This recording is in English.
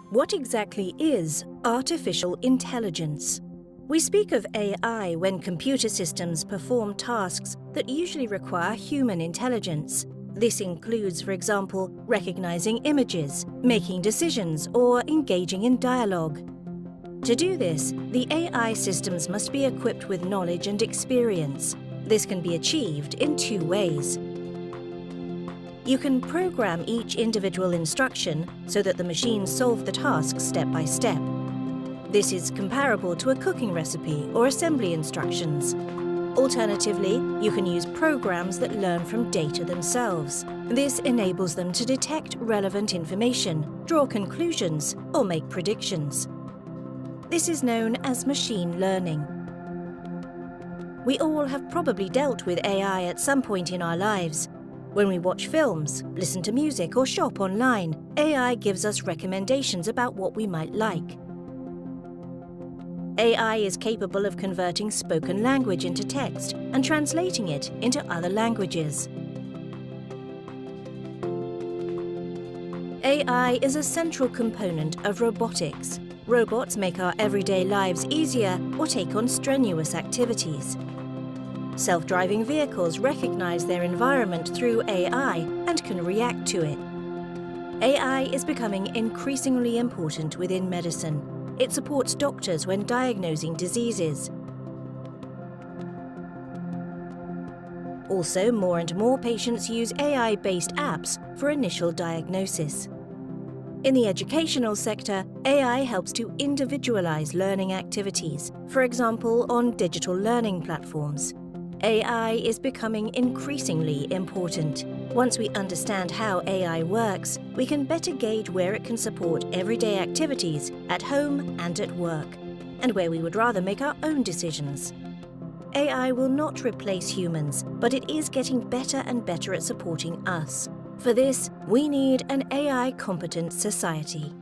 What exactly is artificial intelligence? We speak of AI when computer systems perform tasks that usually require human intelligence. This includes, for example, recognizing images, making decisions, or engaging in dialogue. To do this, the AI systems must be equipped with knowledge and experience. This can be achieved in two ways. You can program each individual instruction so that the machines solve the task step by step. This is comparable to a cooking recipe or assembly instructions. Alternatively, you can use programs that learn from data themselves. This enables them to detect relevant information, draw conclusions, or make predictions. This is known as machine learning. We all have probably dealt with AI at some point in our lives. When we watch films, listen to music, or shop online, AI gives us recommendations about what we might like. AI is capable of converting spoken language into text and translating it into other languages. AI is a central component of robotics. Robots make our everyday lives easier or take on strenuous activities. Self-driving vehicles recognize their environment through AI and can react to it. AI is becoming increasingly important within medicine. It supports doctors when diagnosing diseases. Also, more and more patients use AI-based apps for initial diagnosis. In the educational sector, AI helps to individualize learning activities, for example, on digital learning platforms. AI is becoming increasingly important. Once we understand how AI works, we can better gauge where it can support everyday activities at home and at work, and where we would rather make our own decisions. AI will not replace humans, but it is getting better and better at supporting us. For this, we need an AI-competent society.